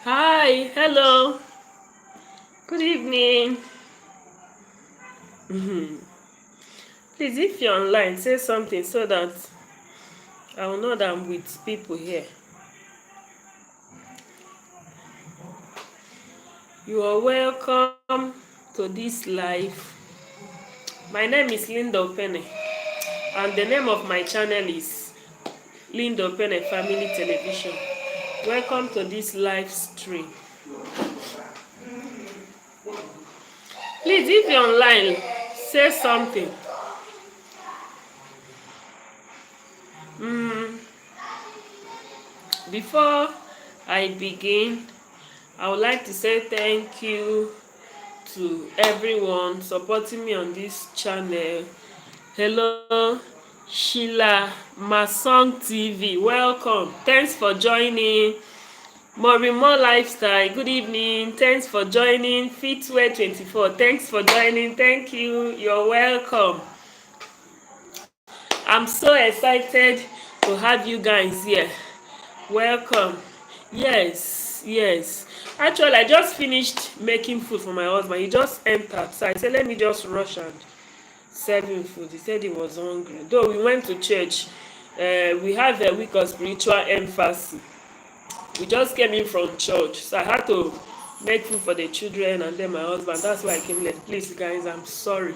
Hi, hello, good evening. Please, if you're online, say something so that I will know that I'm with people here. You are welcome to this live. My name is Linda Opene, and the name of my channel is Linda Opene Family Television. Welcome to this live stream. Please, if you're online, say something. Before I begin, I would like to say thank you to everyone supporting me on this channel. Hello, Sheila Masong TV, welcome. Thanks for joining. Morimo Lifestyle, good evening. Thanks for joining. Fitwear24, thanks for joining. Thank you. You're welcome. I'm so excited to have you guys here. Welcome. Yes. Actually, I just finished making food for my husband. He just entered, so I said, let me just rush and serve him food. He said he was hungry. Though we went to church, we have a week of spiritual emphasis. We just came in from church, so I had to make food for the children and then my husband. That's why I came late. Please, guys, I'm sorry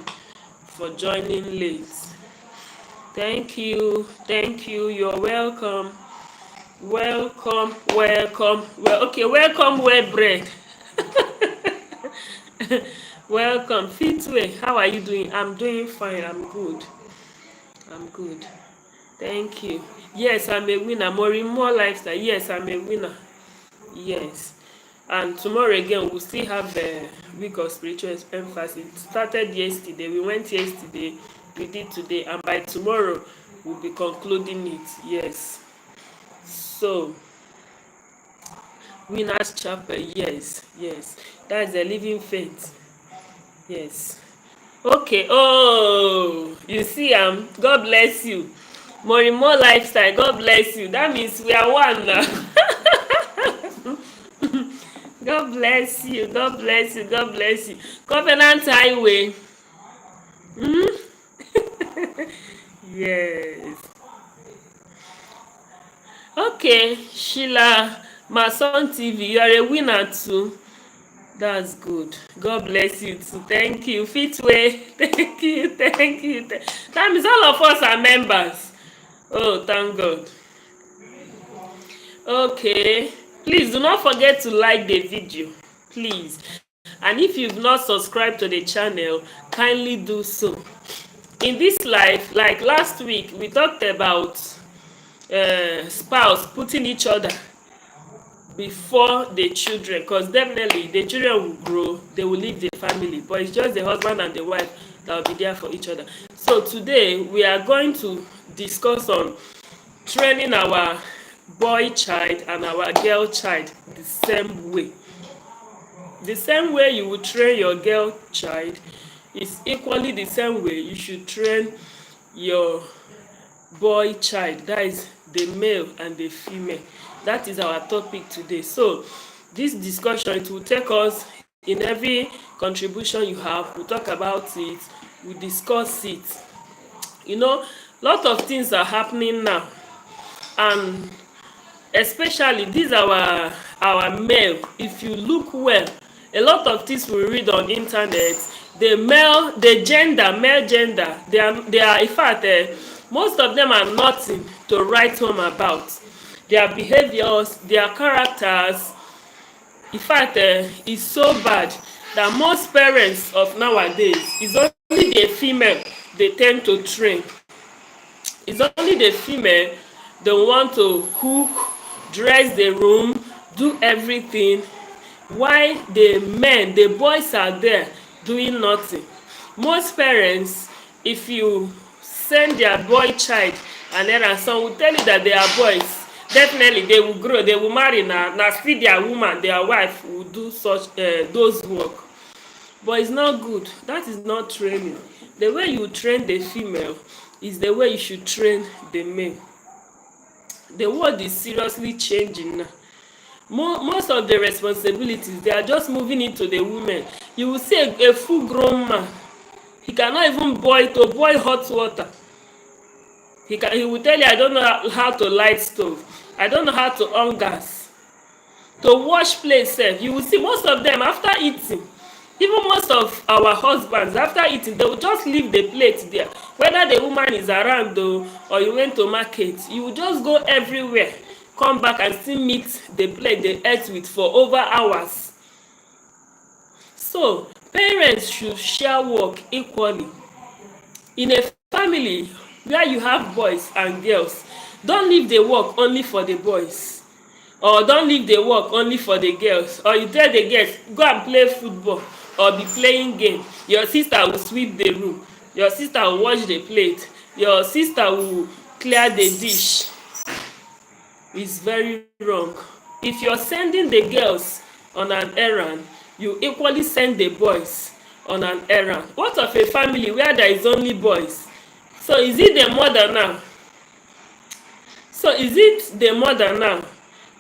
for joining late. Thank you. You're welcome. Welcome. Okay, welcome, well bread. Welcome, Fitway. How are you doing? I'm doing fine. I'm good. Thank you. Yes, I'm a winner. More lifestyle. Yes, I'm a winner. Yes. And tomorrow again, we'll still have a week of spiritual emphasis. It started yesterday. We went yesterday. We did today. And by tomorrow, we'll be concluding it. Yes. So, Winners Chapel. Yes. That's the living faith. Yes. Okay. Oh, you see, God bless you. More lifestyle. God bless you. That means we are one now. God bless you. Covenant Highway. Yes. Okay, Sheila, my son TV, you are a winner too. That's good. God bless you too. Thank you. Fitway. Thank you. That means all of us are members. Oh, thank God. Okay. Please do not forget to like the video. Please. And if you've not subscribed to the channel, kindly do so. In this life, like last week, we talked about spouse putting each other before the children, because definitely the children will grow, they will leave the family, but it's just the husband and the wife that will be there for each other. So today we are going to discuss on training our boy child and our girl child the same way. The same way you will train your girl child is equally the same way you should train your boy child, that is the male and the female. That is our topic today. So this discussion, it will take us in every contribution you have. We'll talk about it, we'll discuss it. You know, lot of things are happening now, and especially these our male. If you look well, a lot of things we read on internet, the gender, male gender, they are in fact most of them are nothing to write home about. Their behaviors, their characters, in fact is so bad that most parents of nowadays, is only the female they tend to train. It's only the female they want to cook, dress the room, do everything, while the men, the boys are there doing nothing. Most parents, if you send their boy child and then some will tell you that they are boys, definitely they will grow, they will marry, na still their woman, their wife will do such those work. But it's not good. That is not training. The way you train the female is the way you should train the male. The world is seriously changing now. Most of the responsibilities, they are just moving into the women. You will see a full grown man, he cannot even boil hot water. He will tell you, I don't know how to light stove, I don't know how to on gas, to wash plate sef. You will see most of them after eating, even most of our husbands after eating, they will just leave the plate there, whether the woman is around or you went to market, you will just go everywhere, come back and still meet the plate they ate with for over hours. So parents should share work equally. In a family where you have boys and girls, don't leave the work only for the boys, or don't leave the work only for the girls, or you tell the girls go and play football or be playing game, your sister will sweep the room, your sister will wash the plate, your sister will clear the dish. It's very wrong. If you're sending the girls on an errand, you equally send the boys on an errand. What of a family where there is only boys? So is it the mother now?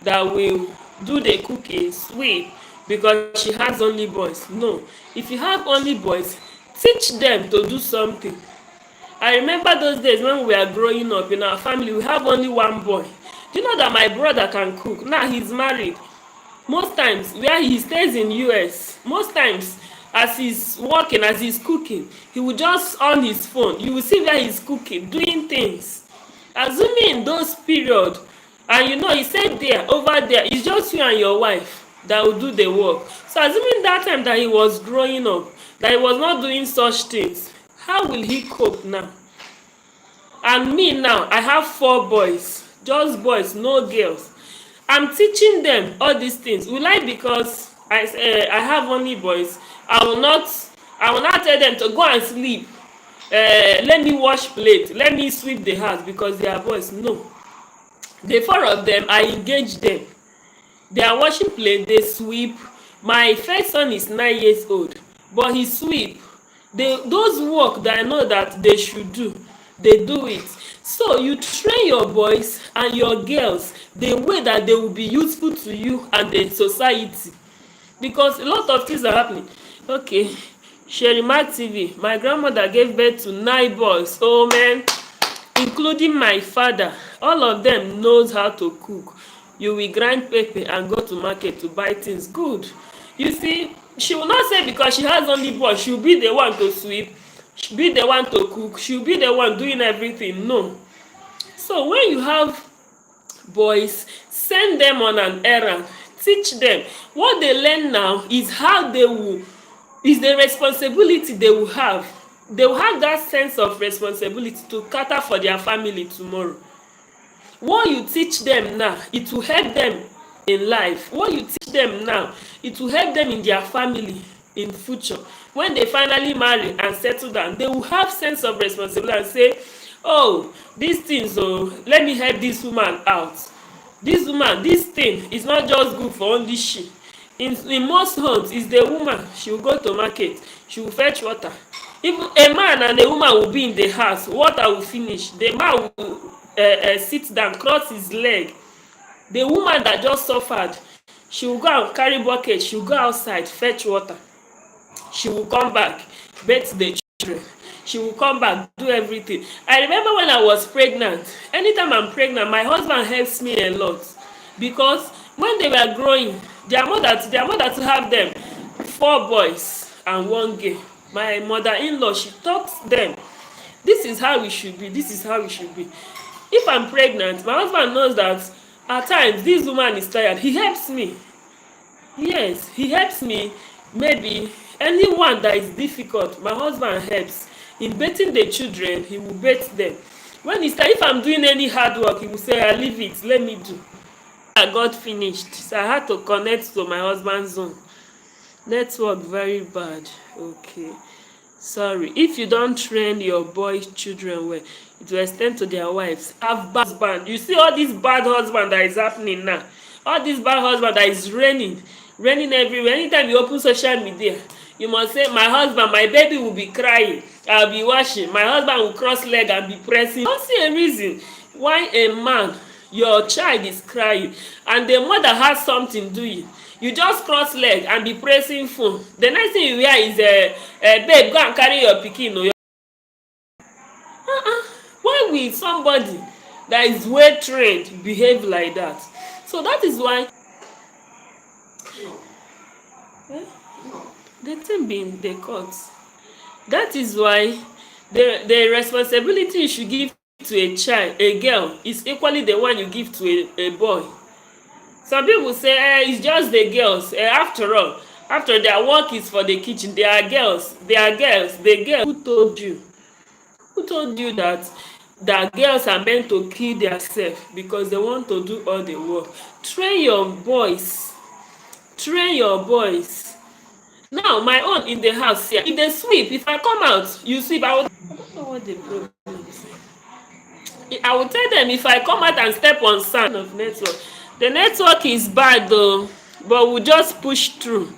That will do the cooking, sweep, because she has only boys? No. If you have only boys, teach them to do something. I remember those days when we were growing up in our family, we have only one boy. Do you know that my brother can cook? Now he's married. Most times where he stays in US, most times as he's working, as he's cooking, he will just on his phone. You will see where he's cooking, doing things. Assuming in those period, and you know he said there, over there, it's just you and your wife that will do the work. So assuming that time that he was growing up, that he was not doing such things, how will he cope now? And me now, I have 4 boys, just boys, no girls. I'm teaching them all these things. Will I, because I have only boys, I will not tell them to go and sleep, let me wash plate, let me sweep the house because they are boys? No. The 4 of them, I engage them. They are washing plate, they sweep. My first son is 9 years old, but he sweep. Those work that I know that they should do, they do it. So you train your boys and your girls the way that they will be useful to you and the society, because a lot of things are happening. Okay, Sherima TV, my grandmother gave birth to 9 boys. Oh man, including my father, all of them knows how to cook. You will grind pepper and go to market to buy things. Good. You see, she will not say because she has only boys, she'll be the one to sweep, she'll be the one to cook, she'll be the one doing everything. No. So when you have boys, send them on an errand, teach them. What they learn now is how they will, is the responsibility they will have. They will have that sense of responsibility to cater for their family tomorrow. What you teach them now, it will help them in life. What you teach them now, it will help them in their family in future. When they finally marry and settle down, they will have sense of responsibility and say, oh, these things, oh, let me help this woman out. This woman, this thing is not just good for only she. In most homes, it's the woman. She will go to market, she will fetch water. If a man and a woman will be in the house, water will finish, the man will sit down, cross his leg. The woman that just suffered, she will go and carry bucket, she will go outside, fetch water. She will come back, bathe the children. She will come back, do everything. I remember when I was pregnant. Anytime I'm pregnant, my husband helps me a lot, because when they were growing, their mother to have them 4 boys and 1 girl. My mother-in-law, she taught them, this is how we should be, this is how we should be. If I'm pregnant, my husband knows that at times this woman is tired. He helps me. Yes, he helps me. Maybe anyone that is difficult, my husband helps. In bathing the children, he will bathe them. When it's time, if I'm doing any hard work, he will say, I leave it, let me do. I got finished, so I had to connect to my husband's zone. Network very bad. Okay, sorry. If you don't train your boys children well, it will extend to their wives. Have bad husband. You see all this bad husband that is happening now, all this bad husband that is raining everywhere. Anytime you open social media, you must say, my husband, my baby will be crying, I'll be washing, my husband will cross leg and be pressing. Don't see a reason why a man your child is crying and the mother has something doing, you just cross leg and be pressing phone. The next thing you hear is babe, go and carry your pikin o. Why will somebody that is well trained behave like that? So that is why the thing being the court. That is why the responsibility you should give to a child, a girl, is equally the one you give to a boy. Some people say it's just the girls. After all, after their work is for the kitchen, they are girls. They are girls. The girls. Who told you? Who told you that girls are meant to kill themselves because they want to do all the work? Train your boys. Train your boys. Now my own in the house here, if they sweep, if I come out, you sweep. I don't know what the problem is. I will tell them if I come out and step on sand of network. The network is bad though, but we'll just push through.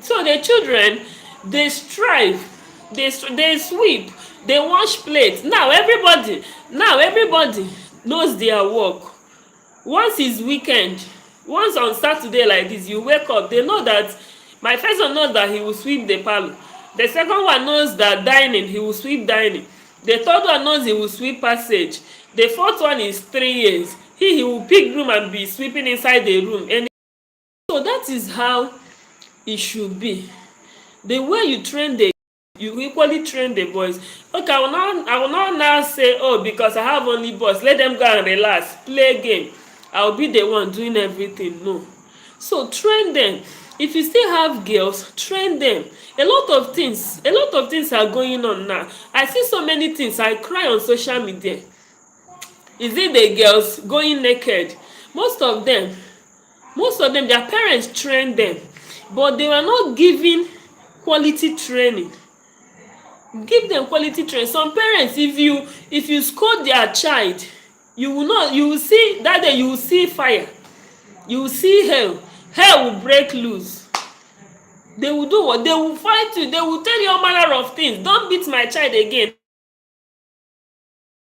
So the children, they strive, they sweep, they wash plates. Now everybody knows their work. Once it's weekend, once on Saturday like this, you wake up, they know that my first one knows that he will sweep the parlor. The second one knows that dining, he will sweep dining. The third one knows he will sweep passage. The fourth one is 3 years. He will pick room and be sweeping inside the room. And so that is how it should be. The way you train you equally train the boys. Okay, I will not now say, oh, because I have only boys, let them go and relax, play game. I'll be the one doing everything. No. So train them. If you still have girls, train them. A lot of things are going on now. I see so many things. I cry on social media. Is it the girls going naked? Most of them, their parents trained them, but they were not giving quality training. Give them quality training. Some parents, if you scold their child, you will see that day, you will see fire, you will see hell will break loose. They will do what? They will fight you. They will tell you all manner of things. Don't beat my child again.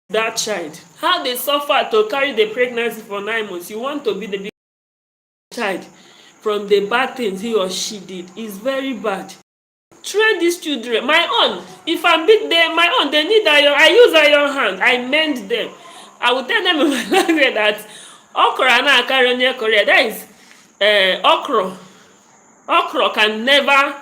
That child, how they suffer to carry the pregnancy for 9 months. You want to be the big child from the bad things he or she did. Is very bad. Train these children. My own, if I beat them, my own, they need iron. I use iron hand. I mend them. I will tell them in my language that okra na akaronye Korea. That is okra. Okra can never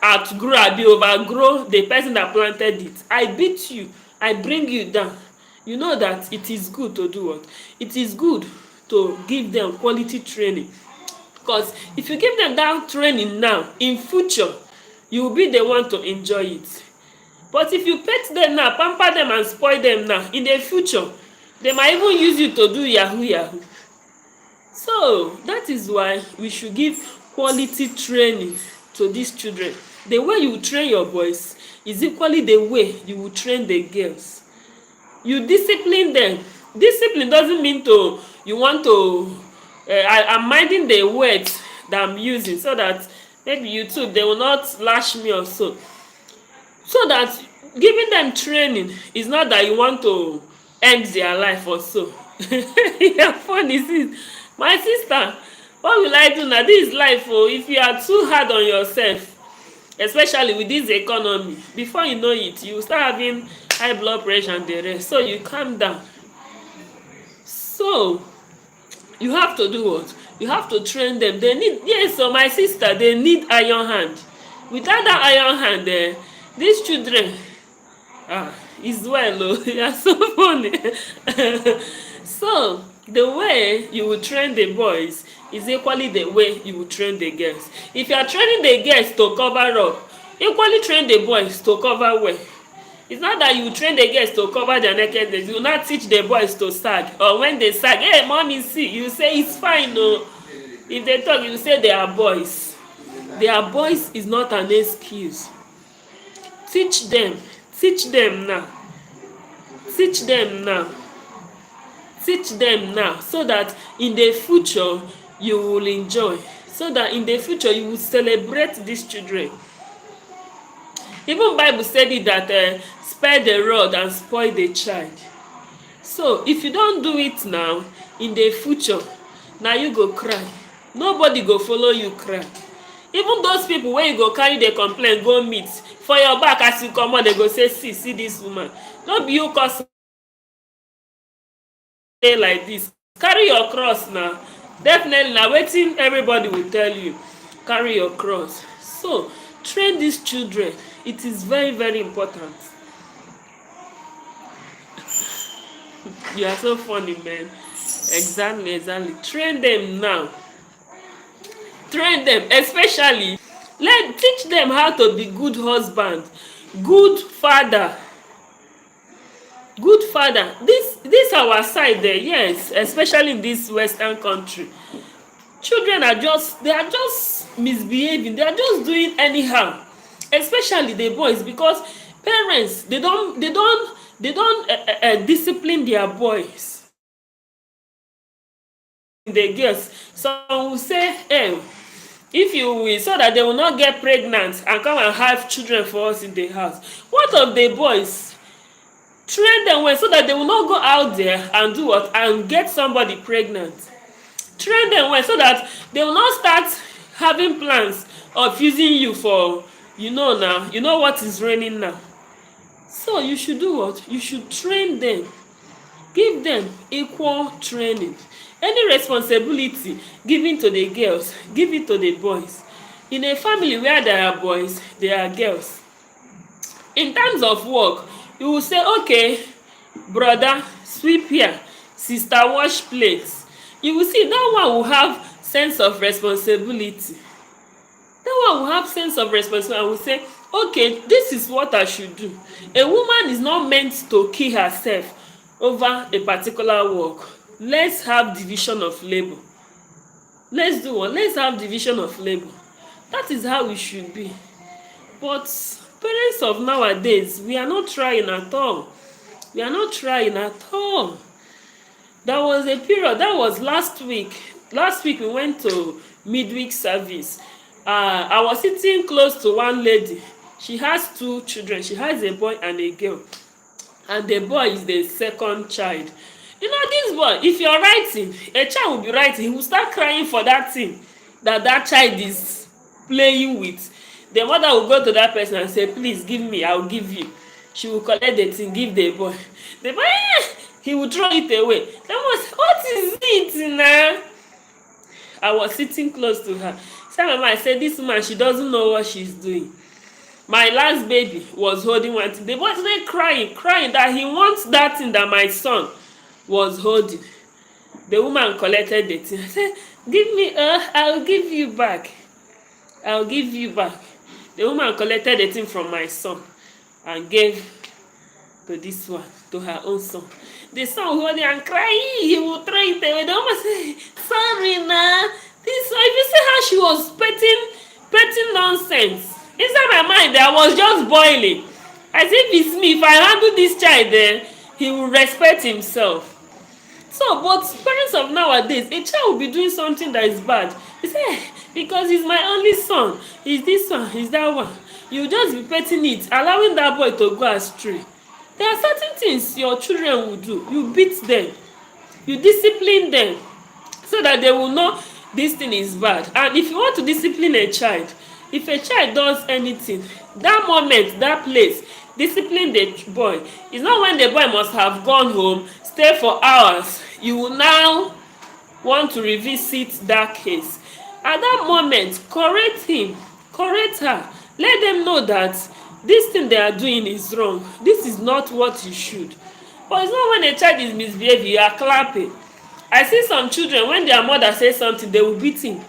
outgrow, be overgrow the person that planted it. I beat you. I bring you down. You know that it is good to do what? It is good to give them quality training. Because if you give them that training now, in future, you will be the one to enjoy it. But if you pet them now, pamper them and spoil them now, in the future, they might even use you to do yahoo yahoo. So that is why we should give quality training to these children. The way you train your boys is equally the way you will train the girls. You discipline them. Discipline doesn't mean you want to I'm minding the words that I'm using so that maybe you too, they will not lash me or so. So that giving them training is not that you want to end their life or so. Your phone is it. My sister, what will I do now? This is life. Oh, if you are too hard on yourself, especially with this economy, before you know it, you start having high blood pressure and the rest. So you calm down. So you have to do what? You have to train them. They need, yes, so my sister, they need iron hand. Without that iron hand, these children, it's well, oh, you are so funny. So the way you will train the boys is equally the way you will train the girls. If you are training the girls to cover up, equally train the boys to cover well. It's not that you train the girls to cover their nakedness. You will not teach the boys to sag. Or when they sag, hey, mommy, see, you say it's fine. No. If they talk, you say they are boys. They are boys is not an excuse. Teach them. Teach them now. Teach them now. Teach them now so that in the future you will enjoy. So that in the future you will celebrate these children. Even Bible said it that spare the rod and spoil the child. So if you don do it now, in the future na you go cry, nobody go follow you cry. Even those people wey you go carry dey complain go meet, for your back as you comot dey go say, see dis woman, no be you cause dey like dis, carry your cross na. Definitely na wetin everybody will tell you, carry your cross. So train these children, it is very very important. You are so funny, man. Exactly. Train them now. Train them, especially teach them how to be good husband, good father. Good father. This our side there, yes, especially in this Western country. Children are just misbehaving. They are just doing anyhow, especially the boys, because parents they don't discipline their boys. The girls, some will say, if you will, so that they will not get pregnant and come and have children for us in the house. What of the boys? Train them well so that they will not go out there and do what, and get somebody pregnant. Train them well so that they will not start having plans of using you for, now, you know what is raining now. So you should do what? You should train them. Give them equal training. Any responsibility given to the girls, give it to the boys. In a family where there are boys, there are girls. In terms of work, you will say, okay, brother, sweep here, sister, wash plates. You will see that one will have sense of responsibility. That one will have sense of responsibility and will say, okay, this is what I should do. A woman is not meant to kill herself over a particular work. Let's have division of labor. Let's do what? Let's have division of labor. That is how we should be. But parents of nowadays, we are not trying at all. We are not trying at all. There was a period, that was last week. Last week we went to midweek service. I was sitting close to one lady. She has 2 children. She has a boy and a girl. And the boy is the second child. This boy, if you're writing, a child will be writing, he will start crying for that thing that child is playing with. The mother will go to that person and say, please give me, I'll give you. She will collect the thing, give the boy. The boy, he will throw it away. What is it now? I was sitting close to her. I said, this woman, she doesn't know what she's doing. My last baby was holding one thing. The boy started crying that he wants that thing that my son was holding. The woman collected the thing. I said, give me, I'll give you back. I'll give you back. The woman collected the thing from my son and gave to this one, to her own son. The son was holding and crying. He will throw it away. The woman said, sorry, nah. This one, if you see how she was petting nonsense. Inside my mind, I was just boiling. As if it's me, if I handle this child, then he will respect himself. So, but parents of nowadays, a child will be doing something that is bad. They say, because he's my only son, he's this one, he's that one. You just be petting it, allowing that boy to go astray. There are certain things your children will do. You beat them, you discipline them, so that they will know this thing is bad. And if you want to discipline a child, if a child does anything, that moment, that place, discipline the boy. It's not when the boy must have gone home, stay for hours, you will now want to revisit that case. At that moment, correct him, correct her. Let them know that this thing they are doing is wrong. This is not what you should. But it's not when a child is misbehaving, you are clapping. I see some children, when their mother says something, they will beat him.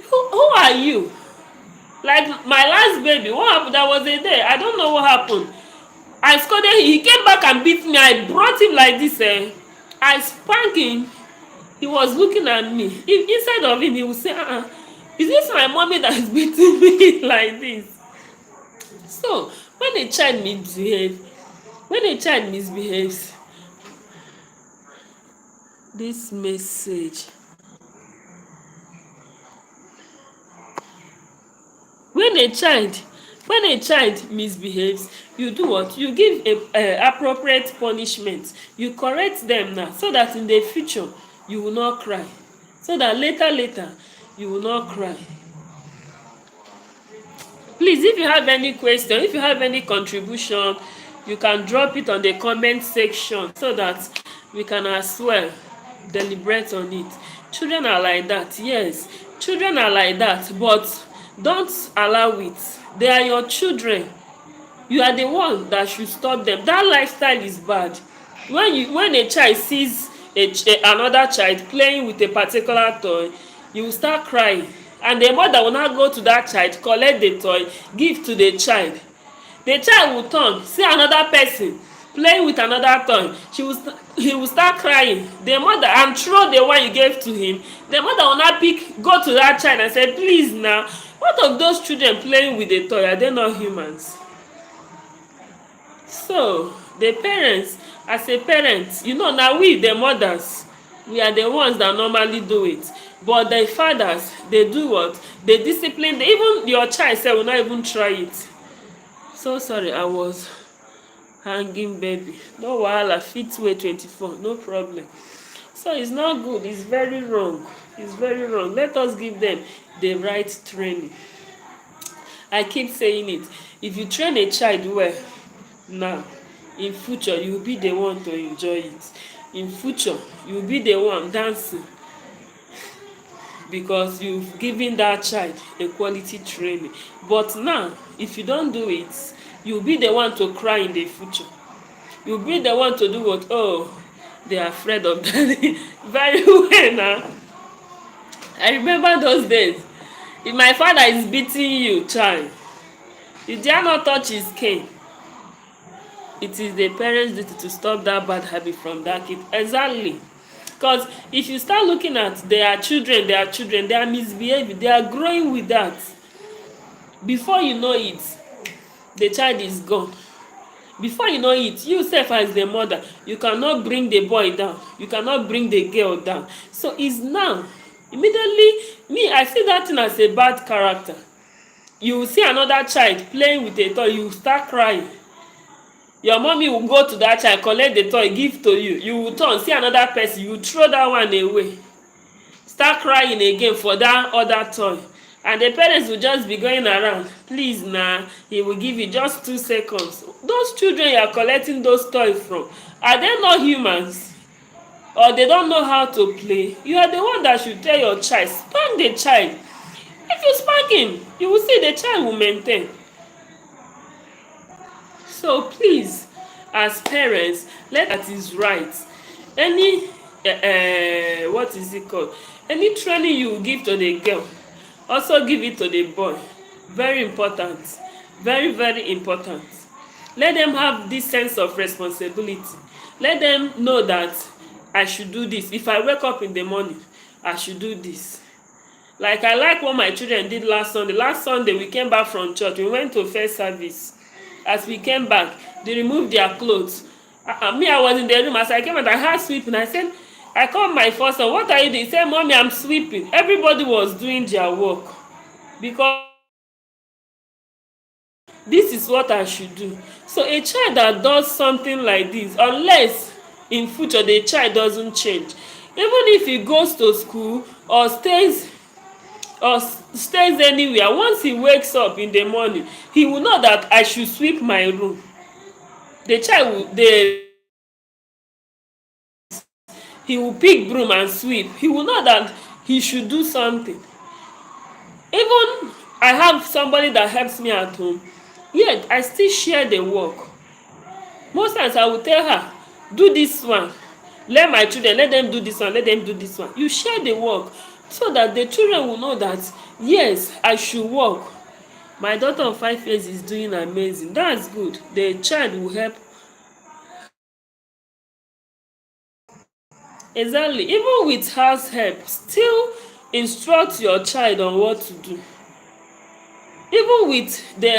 Who are you? Like my last baby, what happened? There was a day, I don't know what happened. I scolded him, he came back and beat me. I brought him like this. I spanked him. He was looking at me. Inside of him, he would say, is this my mommy that is beating me like this? So, when a child misbehaves, this message. When a child When a child misbehaves, you do what? You give a appropriate punishment. You correct them now, so that in the future you will not cry, so that later you will not cry. Please, if you have any question, if you have any contribution, you can drop it on the comment section, so that we can as well deliberate on it. Children are like that, yes, children are like that, but don't allow it. They are your children. You are the one that should stop them. That lifestyle is bad. When a child sees another child playing with a particular toy, you will start crying, and the mother will now go to that child, collect the toy, give to the child. The child will turn, see another person playing with another toy, he will start crying. The mother, and throw the one you gave to him, the mother will now go to that child and say, please now, what of those children playing with the toy? Are they not humans? So the parents, as a parent, now we the mothers, we are the ones that normally do it, but the fathers, they do what? They discipline. Even your child sef will not even try it. So sorry, I was hanging baby. No wahala, fit weigh 24, no problem. So it's not good, it's very wrong, it's very wrong. Let us give them the right training. I keep saying it. If you train a child well now, in future you will be the one to enjoy it. In future you will be the one dancing, because you've given that child a quality training. But now, if you don't do it, you'll be the one to cry in the future. You'll be the one to do what? Oh, they are afraid of daddy. Very well now. I remember those days. If my father is beating you, child, you dare not touch his cane. It is the parents' duty to stop that bad habit from that kid. Exactly. Because if you start looking at their children, they are misbehaving, they are growing with that. Before you know it, the child is gone. Before you know it, you sef as the mother, you cannot bring the boy down, you cannot bring the girl down. So it's now. Immediately, me, I see that thing as a bad character. You will see another child playing with a toy, you will start crying. Your mommy will go to that child, collect the toy, give to you. You will turn, see another person, you will throw that one away. Start crying again for that other toy. And the parents will just be going around. Please nah, he will give you just 2 seconds. Those children you are collecting those toys from, are they not humans? Or they don't know how to play? You are the one that should tell your child, spank the child. If you spank him, you will see the child will maintain. So please, as parents, that is right. Any what is it called? Any training you give to the girl, also give it to the boy. Very important. Very, very important. Let them have this sense of responsibility. Let them know that I should do this. If I wake up in the morning, I should do this. Like I like what my children did last Sunday. Last Sunday we came back from church. We went to first service. As we came back, they removed their clothes. Me, I was in the room. As I came out, I heard sweeping. I said, I called my first son, what are you doing? He said, Mommy, I'm sweeping. Everybody was doing their work, because this is what I should do. So a child that does something like this, unless in future the child doesn't change, even if he goes to school or stays anywhere, once he wakes up in the morning, he will know that I should sweep my room. The child will he will pick broom and sweep. He will know that he should do something. Even I have somebody that helps me at home, yet I still share the work. Most times I will tell her, do this one, let my children, let them do this one, let them do this one. You share the work, so that the children will know that yes, I should work. My daughter of 5 years is doing amazing. That's good. The child will help. Exactly. Even with house help, still instruct your child on what to do. Even with the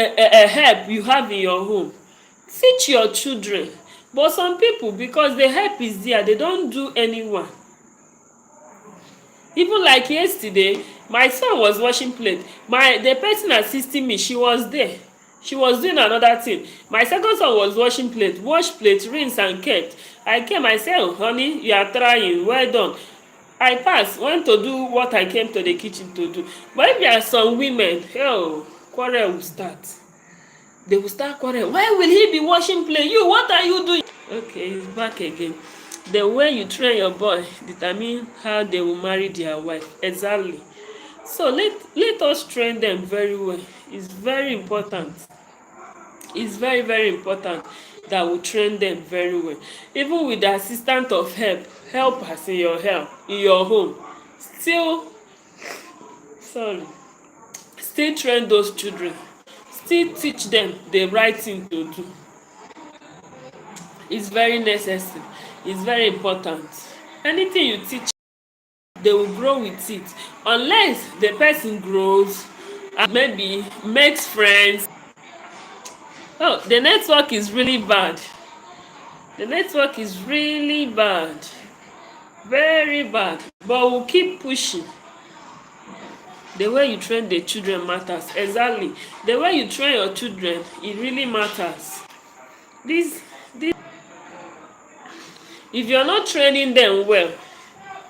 help you have in your home, teach your children. But some people, because the help is there, they don't do anyone. Even like yesterday, my son was washing plate. The person assisting me, she was there. She was doing another thing. My second son was washing plate, wash plate, rinse and kept. I came, I said, oh honey, you are trying, well done. I passed, went to do what I came to the kitchen to do. But if there are some women, oh, quarrel will start. They will start quarrel. Why will he be washing plate? You, what are you doing? Okay, it's back again. The way you train your boy determine how they will marry their wife. Exactly. So let us train them very well. It's very important. It's very, very important that we train them very well. Even with the assistant of helpers in your home. Still, sorry, still train those children. Still teach them the right thing to do. It's very necessary. It's very important. Anything you teach, they will grow with it. Unless the person grows and maybe makes friends. Oh, the network is really bad. The network is really bad. Very bad. But we'll keep pushing. The way you train the children matters. Exactly. The way you train your children, it really matters. This if you're not training them well,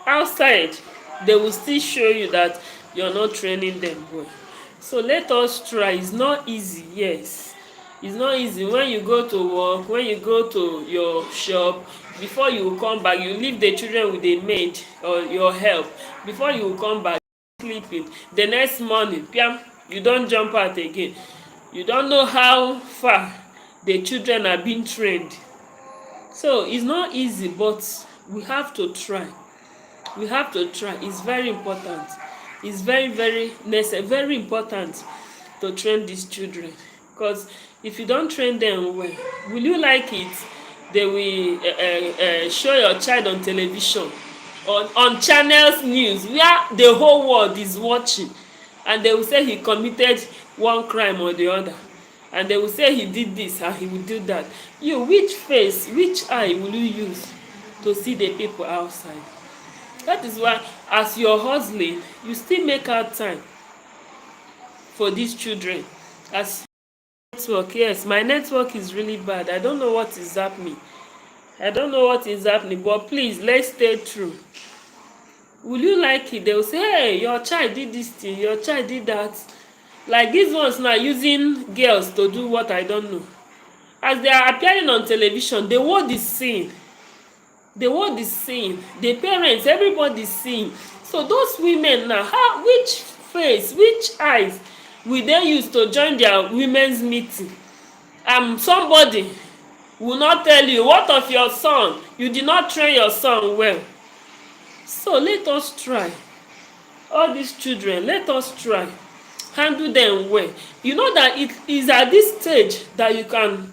outside, they will still show you that you're not training them well. So let us try. It's not easy, yes. It's not easy when you go to work, when you go to your shop, before you come back, you leave the children with a maid or your help. Before you come back, sleeping. The next morning, piam, you don't jump out again. You don't know how far the children are being trained. So it's not easy, but we have to try. We have to try. It's very important. It's very, very necessary, very important to train these children. Because if you don't train them well, will you like it? They will show your child on television, on channels news, where the whole world is watching, and they will say he committed one crime or the other, and they will say he did this and he will do that. You, which face, which eye will you use to see the people outside? That is why, as you're hustling, you still make out time for these children. As network, yes, my network is really bad. I don't know what is happening. I don't know what is happening, but please, let's stay true. Will you like it? They will say, hey, your child did this thing, your child did that. Like these ones now using girls to do what I don't know. As they are appearing on television, the world is seeing. The world is seeing. The parents, everybody is seeing. So those women now, which face, which eyes will they use to join their women's meeting? Somebody will not tell you, what of your son? You did not train your son well. So let us try. All these children, let us try. Handle them well. You know that it is at this stage that you can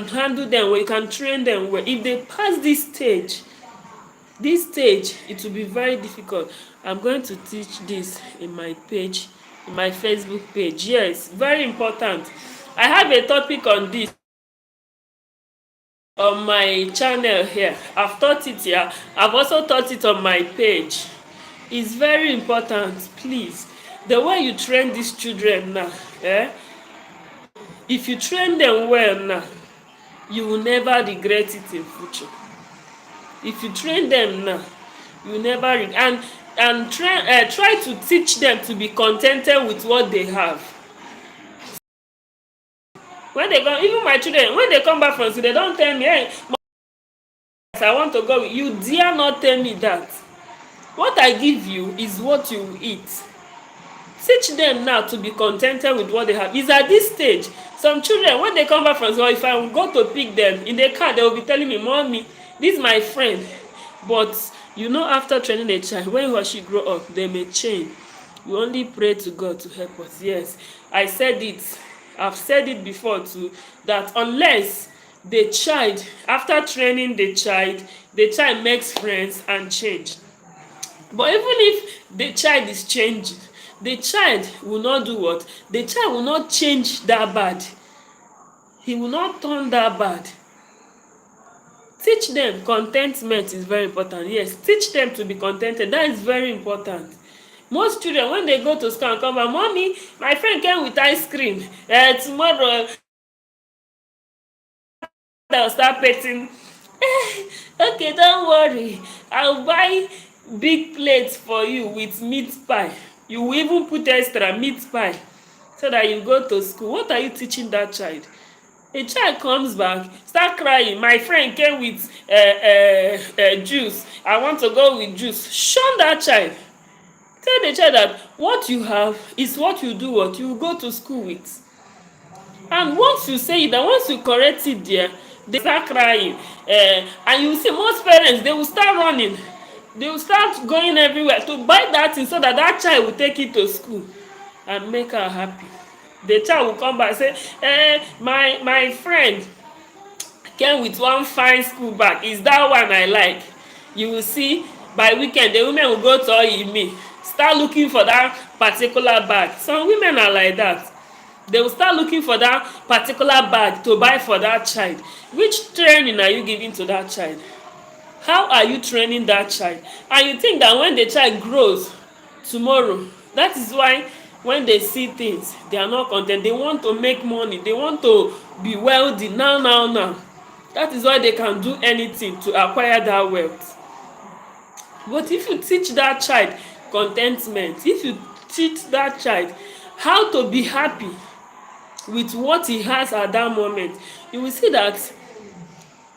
handle them well, you can train them well. If they pass this stage, it will be very difficult. I'm going to teach this in my page, in my Facebook page. Yes, very important. I have a topic on this on my channel here. I've taught it here. I've also taught it on my page. It's very important, please. The way you train these children now, if you train them well now, you will never regret it in future. If you train them now, you will never regret. And try to teach them to be contented with what they have. When they go, even my children, when they come back from school, they don't tell me, hey, I want to go with you. Dare not tell me that. What I give you is what you will eat. Teach them now to be contented with what they have. It's at this stage. Some children, when they come back from school, if I will go to pick them in the car, they will be telling me, Mommy, this is my friend. But you know, after training a child, when he or she grow up, they may change. We only pray to God to help us. Yes, I said it. I've said it before too, that unless the child, after training the child makes friends and change. But even if the child is changing, the child will not do what? The child will not change that bad. He will not turn that bad. Teach them contentment is very important. Yes, teach them to be contented. That is very important. Most children, when they go to school and come back, mommy, my friend came with ice cream. Tomorrow they'll start petting. Okay, don't worry. I'll buy big plates for you with meat pie. You will even put extra meat pie so that you go to school. What are you teaching that child? A child comes back, start crying. My friend came with juice. I want to go with juice. Shun that child. Tell the child that what you have is what you do, what you go to school with. And once you say it, and once you correct it there, they start crying. And you see most parents, they will start running. They will start going everywhere to buy that thing so that that child will take it to school and make her happy. The child will come back and say, my friend came with one fine school bag. Is that one I like? You will see by weekend the women will go to Oyimi, start looking for that particular bag. Some women are like that. They will start looking for that particular bag to buy for that child. Which training are you giving to that child? How are you training that child? And you think that when the child grows tomorrow, that is why when they see things, they are not content. They want to make money. They want to be wealthy now. That is why they can do anything to acquire that wealth. But if you teach that child contentment, if you teach that child how to be happy with what he has at that moment, you will see that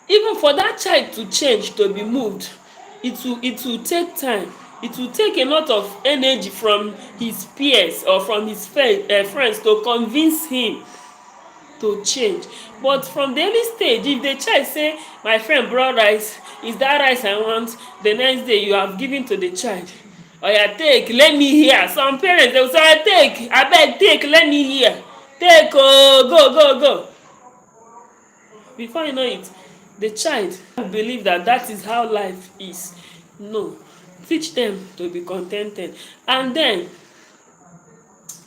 even for that child to change, to be moved, it will take time. It will take a lot of energy from his peers or from his friends to convince him to change. But from the early stage, if the child say, my friend brought rice, is that rice I want? The next day you have given to the child. Oya take, let me hear. Some parents, they will say, take, abeg take, let me hear. Take, oh, go. Before you know it, the child will believe that that is how life is. No. Teach them to be contented. And then,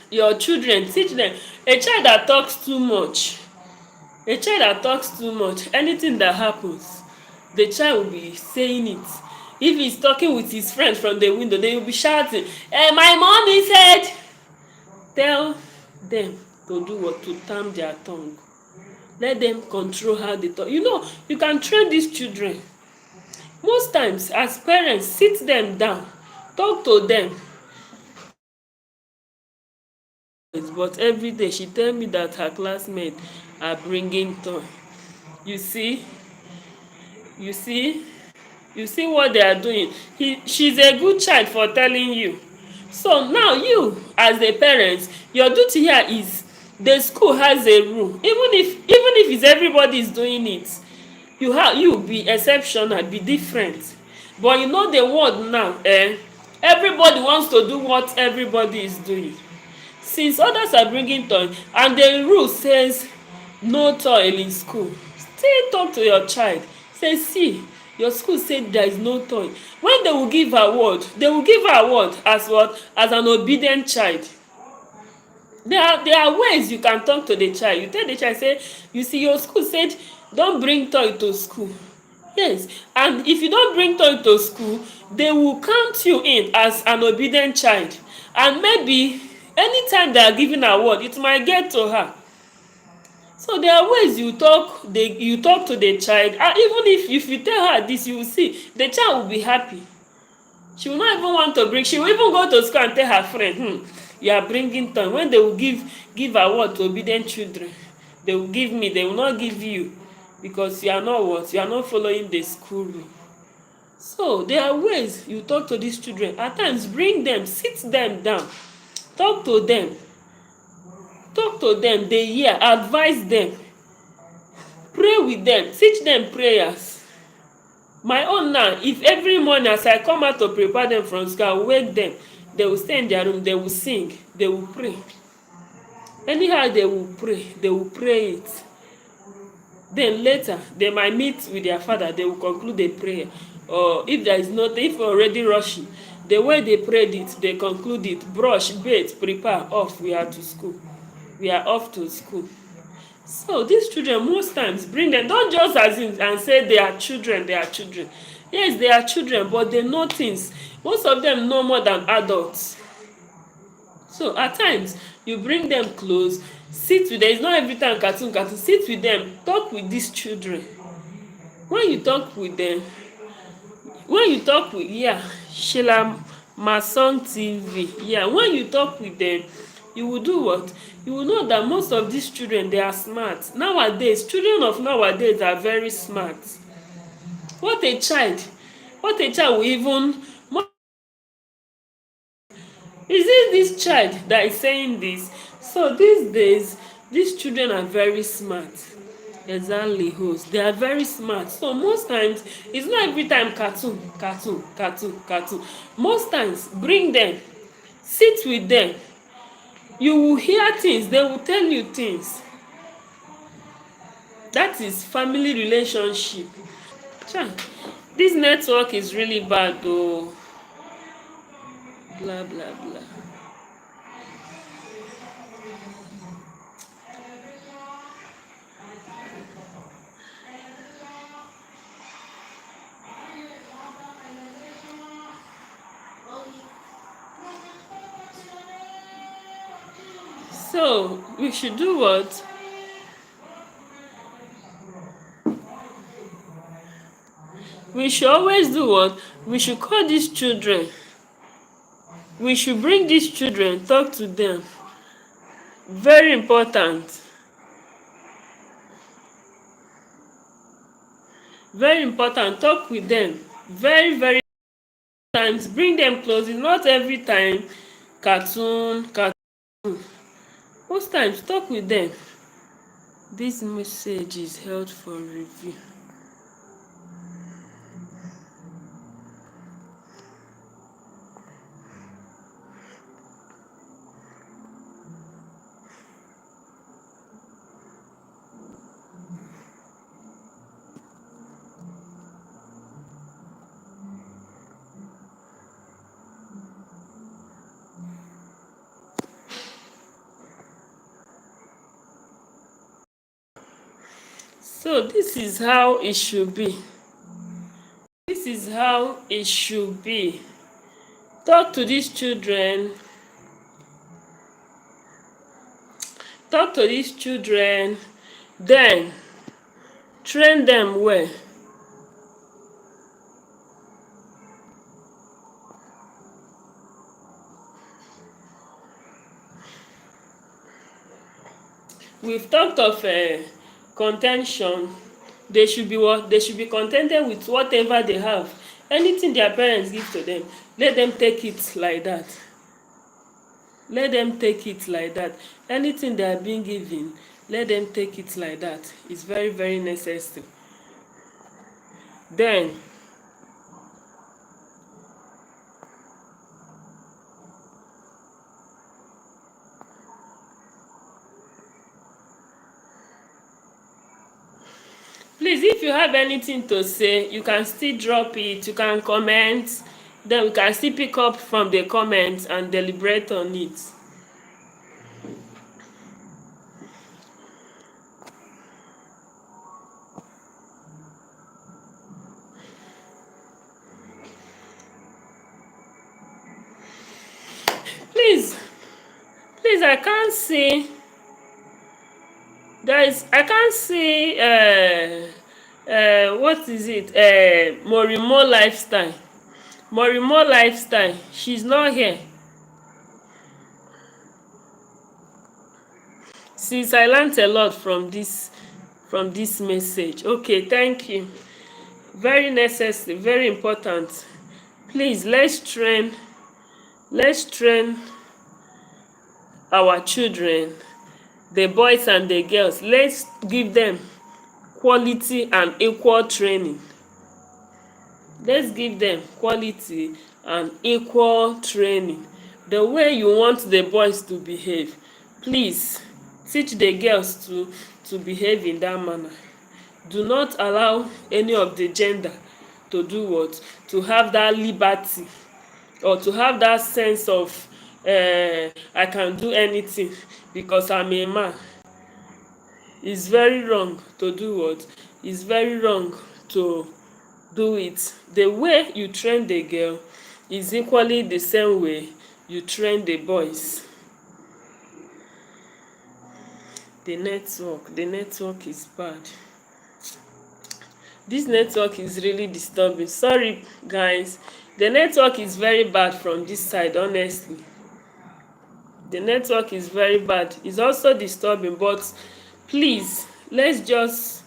your children, teach them. A child that talks too much, anything that happens, the child will be saying it. If he's talking with his friends from the window, they will be shouting, my mommy said. Tell them to do what? To tame their tongue. Let them control how they talk. You know, you can train these children. Most times, as parents, sit them down, talk to them. But every day, she tell me that her classmates are bringing toy. You see what they are doing. She's a good child for telling you. So now you, as a parent, your duty here is, the school has a rule. Even if it's everybody is doing it, you be exceptional, be different. But you know the world now, everybody wants to do what everybody is doing. Since others are bringing toy and the rule says no toy in school, still talk to your child. Say, see, your school said there is no toy. When they will give her award, as what? As an obedient child. There are ways you can talk to the child. You tell the child, say, you see, your school said don't bring toy to school. Yes, and if you don't bring toy to school, they will count you in as an obedient child. And maybe anytime they are giving an award, it might get to her. So there are ways you talk to the child. And even if you tell her this, you will see the child will be happy. She will not even want to bring. She will even go to school and tell her friend, you are bringing toy. When they will give award to obedient children, they will give me. They will not give you, because you are not what? You are not following the school rule. So there are ways you talk to these children. At times, bring them, sit them down, talk to them. They hear, advise them, pray with them, teach them prayers. My own now, if every morning as I come out to prepare them from school, I will wake them. They will stay in their room, they will sing, they will pray. Anyhow they will pray it. Then later, they might meet with their father, they will conclude the prayer. Or if there is nothing, if already rushing, the way they prayed it, they conclude it, brush, bathe, prepare, off, we are off to school. So these children, most times, bring them, don't just as in and say they are children. Yes, they are children, but they know things. Most of them know more than adults. So at times you bring them close, sit with them. It's not every time cartoon cartoon. Sit with them, talk with these children. When you talk with them, when you talk with, yeah, Sheila Mason TV, yeah, when you talk with them, you will do what? You will know that most of these children, they are smart nowadays. Children of nowadays are very smart. What a child, what a child will even, is it this child that is saying this? So these days, these children are very smart. Exactly, host. They are very smart. So most times, it's not every time cartoon, cartoon, cartoon, cartoon. Most times, bring them, sit with them. You will hear things. They will tell you things. That is family relationship. Cha, this network is really bad though. Blah blah blah. So we should do what? We should always do what? We should call these children. We should bring these children, talk to them. Very important. Very important. Talk with them. Very, very times. Bring them close. It's not every time cartoon, cartoon. Most times, talk with them. This message is held for review. So this is how it should be. This is how it should be. Talk to these children. Talk to these children. Then train them well. We've talked of contention. They should be what? They should be contented with whatever they have. Anything their parents give to them, let them take it like that. Let them take it like that. Anything they are being given, let them take it like that. It's very, very necessary. Then please, if you have anything to say, you can still drop it. You can comment. Then we can still pick up from the comments and deliberate on it. Please, please, I can't see. I can't see. What is it? Morimo lifestyle. Morimo lifestyle. She's not here. Since I learned a lot from this message. Okay, thank you. Very necessary, very important. Please, let's train our children, the boys and the girls. Let's give them quality and equal training. Let's give them quality and equal training. The way you want the boys to behave, please teach the girls to behave in that manner. Do not allow any of the gender to do what? To have that liberty or to have that sense of I can do anything because I'm a man. It's very wrong to do what? It's very wrong to do it. The way you train the girl is equally the same way you train the boys. The network is bad. This network is really disturbing. Sorry guys, the network is very bad from this side. Honestly, the network is very bad. It's also disturbing, but please, let's just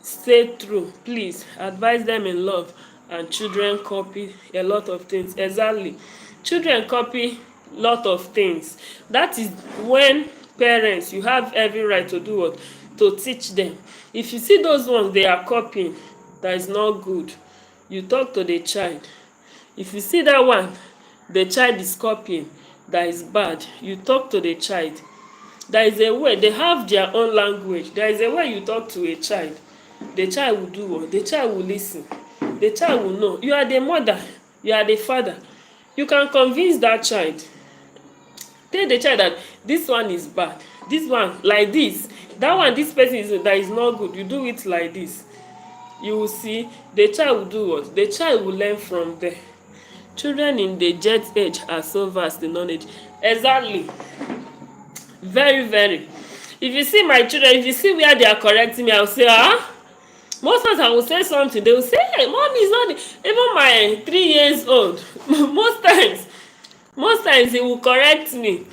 stay true. Please advise them in love. And children copy a lot of things. Exactly, children copy lot of things. That is when parents, you have every right to do what? To teach them. If you see those ones they are copying that is not good, you talk to the child. If you see that one the child is copying that is bad, you talk to the child. There is a way, they have their own language. There is a way you talk to a child. The child will do what? The child will listen. The child will know. You are the mother, you are the father. You can convince that child. Tell the child that this one is bad, this one like this, that one, this person is that is not good, you do it like this. You will see the child will do what? The child will learn from there. Children in the jet age are so vast in knowledge. Exactly. Very, very. If you see my children, if you see where they are correcting me, I will say, ah. Most times I will say something, they will say, hey, mommy is not the... Even my 3 years old, most times he will correct me.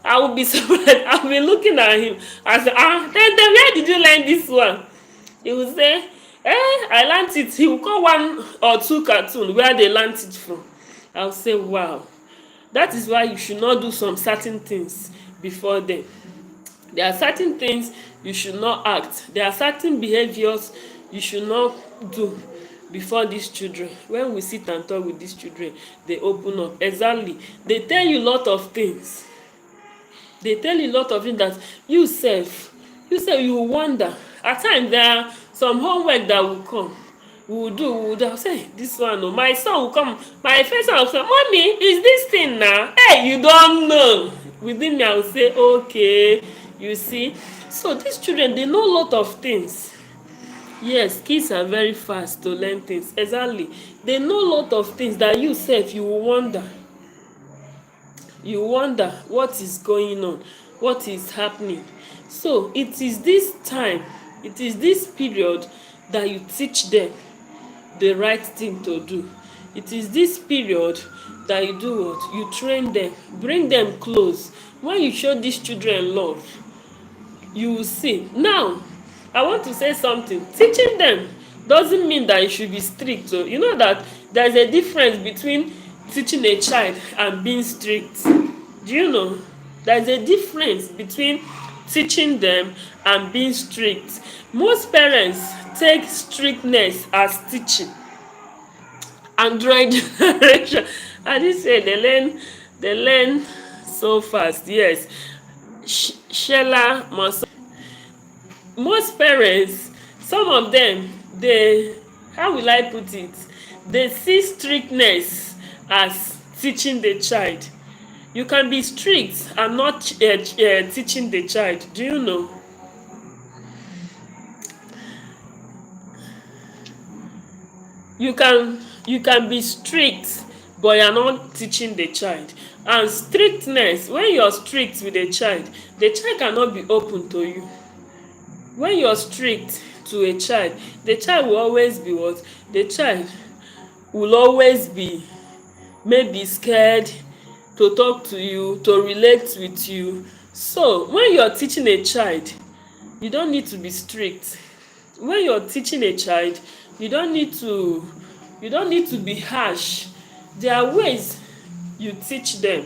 I will be surprised. I will be looking at him. I say, ah, then where did you learn this one? He will say, I learned it. He will call one or two cartoon where they learned it from. I will say, wow. That is why you should not do some certain things before them. There are certain things you should not act. There are certain behaviors you should not do before these children. When we sit and talk with these children, they open up. Exactly. They tell you a lot of things. They tell you a lot of things that you will wonder. At times there are some homework that will come. We will do. I'll say, this one, oh, my son will come. My first son will say, mommy, is this thing now? Hey, you don't know. Within me, I will say, okay, you see. So these children, they know a lot of things. Yes, kids are very fast to learn things. Exactly. They know a lot of things that you self, you will wonder. You wonder what is going on, what is happening. So it is this time, it is this period that you teach them the right thing to do. It is this period that you do what? You train them, bring them close. When you show these children love, you will see. Now, I want to say something. Teaching them doesn't mean that you should be strict. So you know that there's a difference between teaching a child and being strict. Do you know? There's a difference between teaching them and being strict. Most parents take strictness as teaching. Android generation. I did say they learn so fast. Yes. Sheila must. Most parents, some of them, they, how will I put it, they see strictness as teaching the child. You can be strict and not teaching the child. Do you know? You can be strict but you're not teaching the child. And strictness, when you're strict with the child cannot be open to you. When you're strict to a child, the child will always be what? The child will always be maybe scared to talk to you, to relate with you. So when you're teaching a child, you don't need to be strict. When you're teaching a child, you don't need to be harsh. There are ways you teach them.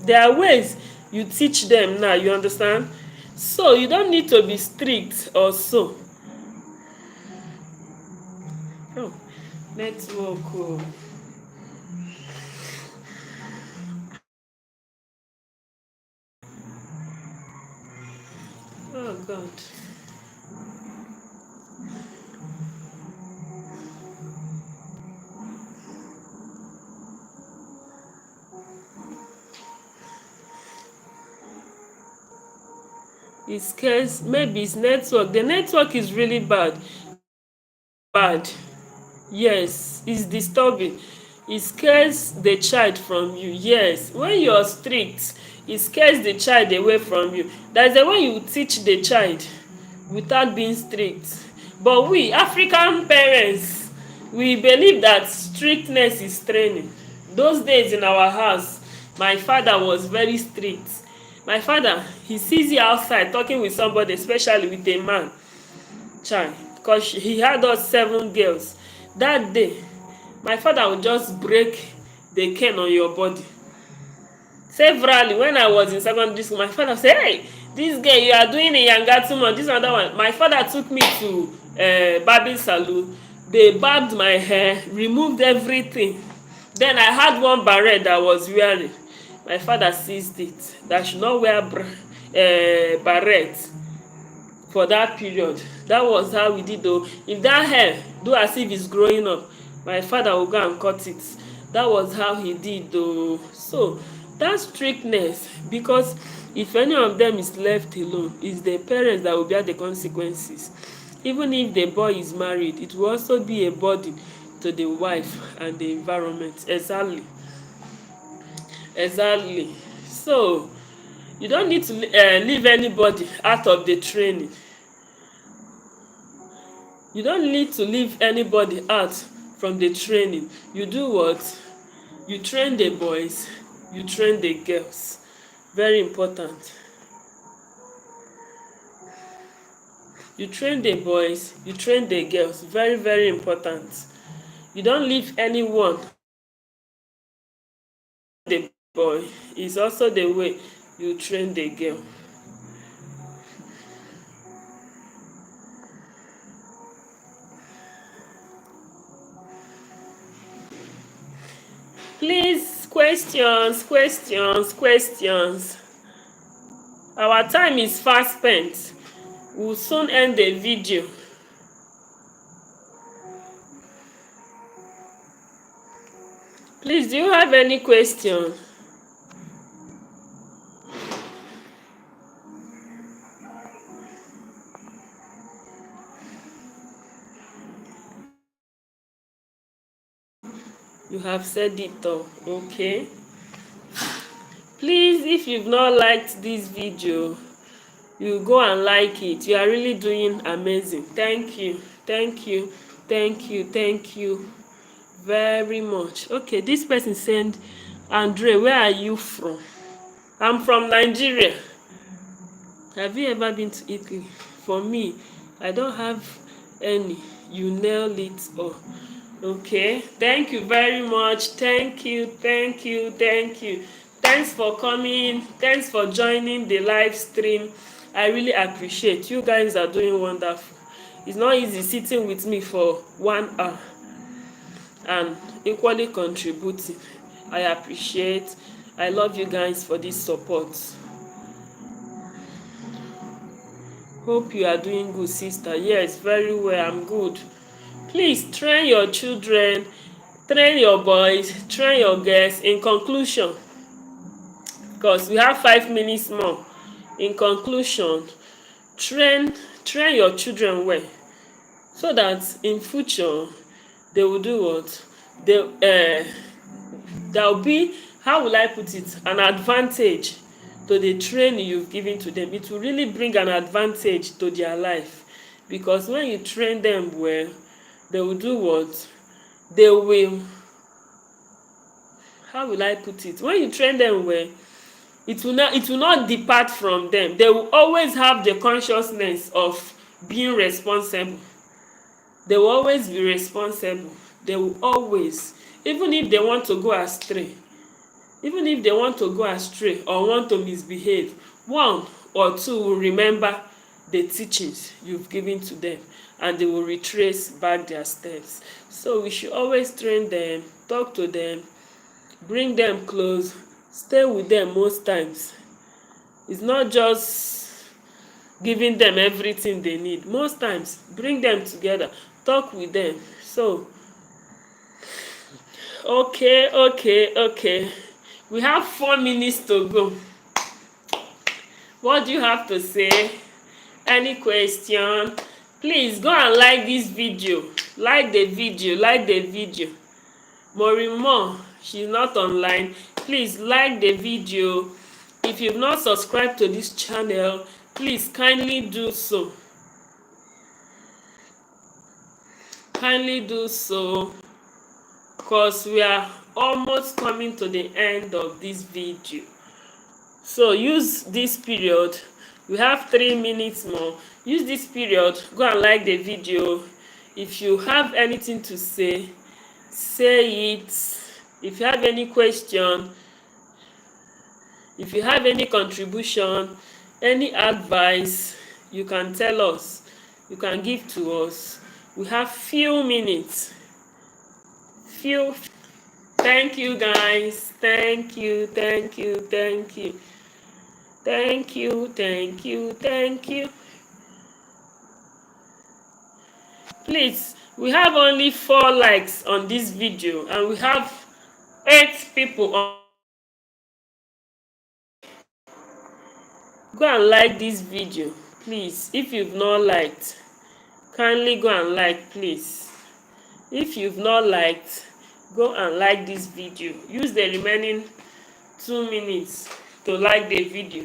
There are ways you teach them now, you understand? So you don't need to be strict also. Oh, network. Oh God. It scares, maybe it's network. The network is really bad. Yes, it's disturbing. it scares the child from you. Yes, when you're strict, it scares the child away from you. There's a way you teach the child without being strict. But we African parents, we believe that strictness is training. Those days in our house, my father was very strict. My father, he sees you outside talking with somebody, especially with a man child, because he had us 7 girls. That day my father would just break the cane on your body. Severally, when I was in secondary school, my father say, hey, this girl, you are doing a yanga too much, this and that one. My father took me to barbing salon. They barbed my hair, removed everything. Then I had one barret that I was wearing. My father seized it, that I should not wear barret for that period. That was how we did though. If that hair do as if it's growing up, my father will go and cut it. That was how he did though. So that strictness, because if any of them is left alone, it's the parents that will bear the consequences. Even if the boy is married, it will also be a burden to the wife and the environment. Exactly. So you don't need to leave anybody out of the training. You don't need to leave anybody out from the training. You do what? You train the boys, you train the girls. Very important. You train the boys, you train the girls. Very, very important. You don't leave anyone. The boy is also the way you train the girl. Please, questions. Our time is fast spent. We'll soon end the video. Please, do you have any question? You have said it all. Okay. Please, if you've not liked this video, you go and like it. You are really doing amazing. Thank you very much. Okay, this person sent, Andre, where are you from? I'm from Nigeria. Have you ever been to Italy? For me, I don't have any. You nailed it all. Okay, thank you very much. Thank you. Thanks for coming. Thanks for joining the live stream. I really appreciate. You guys are doing wonderful. It's not easy sitting with me for 1 hour and equally contributing. I appreciate. I love you guys for this support. Hope you are doing good, sister. Yes, very well. I'm good. Please train your children, train your boys, train your girls. In conclusion, because we have 5 minutes more. In conclusion, train your children well, so that in future they will do what? There will be, how will I put it, an advantage to the training you've given to them. It will really bring an advantage to their life, because when you train them well, they will do what? They will, how will I put it? When you train them well, it will not depart from them. They will always have the consciousness of being responsible. They will always be responsible. They will always, even if they want to go astray, or want to misbehave, 1 or 2 will remember the teachings you've given to them, and they will retrace back their steps. So we should always train them, talk to them, bring them close, stay with them most times. It's not just giving them everything they need. Most times, bring them together, talk with them. So, okay. We have 4 minutes to go. What do you have to say? Any question? Please go and like this video. Like the video. Morimo, she's not online. Please like the video. If you've not subscribed to this channel, please kindly do so. Kindly do so, because we are almost coming to the end of this video. So use this period. We have 3 minutes more. Use this period, go and like the video. If you have anything to say, say it. If you have any question, if you have any contribution, any advice, you can tell us, you can give to us. We have few minutes. Thank you guys. Thank you. Please, we have only 4 likes on this video and we have 8 people on. Go and like this video, please. If you've not liked, kindly go and like, please. If you've not liked, go and like this video. Use the remaining 2 minutes to like the video.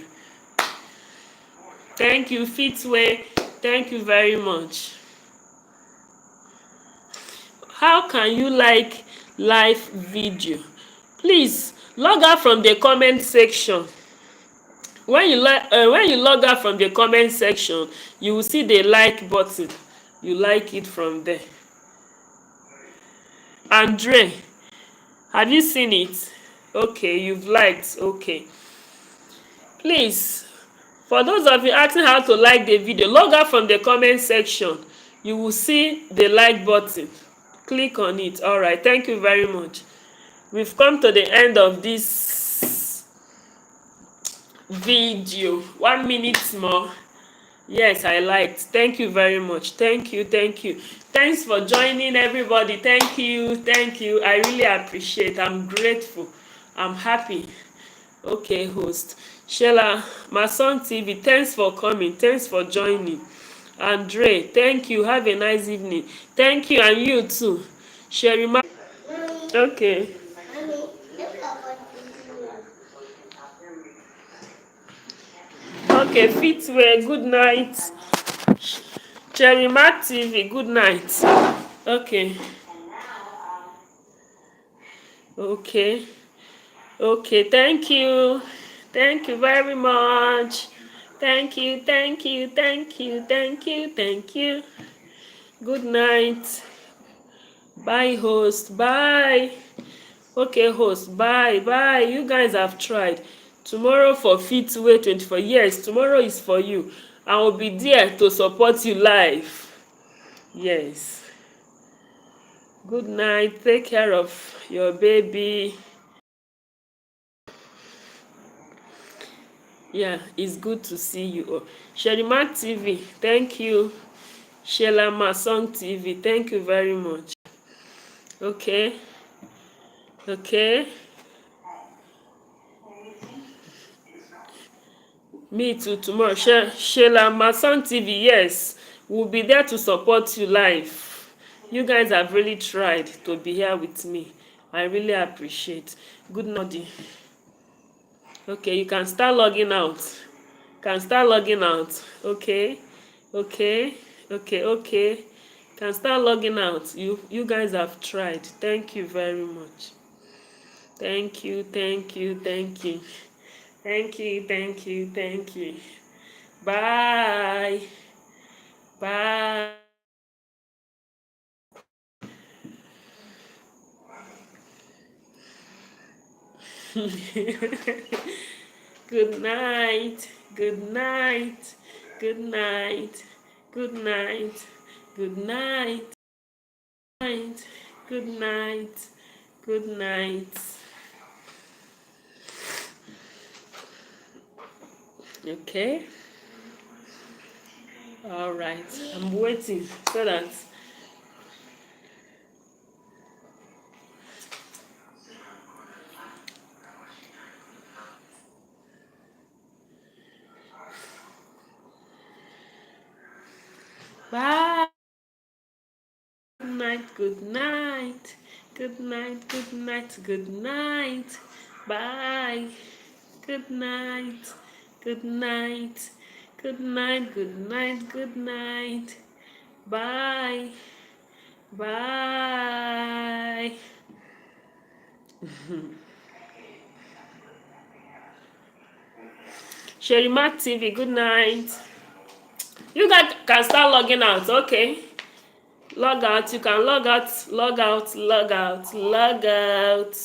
Thank you, Fitway. Thank you very much. How can you like live video? Please log out from the comment section. When you log out from the comment section, you will see the like button. You like it from there. Andre, have you seen it? Okay, you've liked. Okay. Please, for those of you asking how to like the video, log out from the comment section. You will see the like button. Click on it. All right. Thank you very much. We've come to the end of this video. 1 minute more. Yes, I liked. Thank you very much. Thank you. Thanks for joining, everybody. Thank you. I really appreciate. I'm grateful. I'm happy. Okay, host Sheila Mason TV, thanks for coming. Thanks for joining. Andre, thank you. Have a nice evening. Thank you, and you too. Sherima. Okay. Okay, Fitway, good night. Sherima TV, good night. Okay. Okay, thank you. Thank you very much. Thank you. Good night. Bye, host. Bye. Okay, host. Bye. You guys have tried. Tomorrow for Fitway 24. Yes, tomorrow is for you. I will be there to support you live. Yes. Good night. Take care of your baby. Yeah, it's good to see you all. Sherima TV, thank you. Sheila Masong TV, thank you very much. Okay. Me too, tomorrow. Sheila Masong TV, yes. We'll be there to support you live. You guys have really tried to be here with me. I really appreciate. Good night. Okay, you can start logging out. Okay. Can start logging out. You guys have tried. Thank you very much. Thank you. Bye. Good night. Good night. Okay. All right. I'm waiting so that. Bye. Good night. Good night, good night, good night. Bye. Good night, good night, good night, good night, good night. Bye. Bye. Sherimat TV, good night. You guys can start logging out, okay? Log out. You can log out, log out, log out, log out.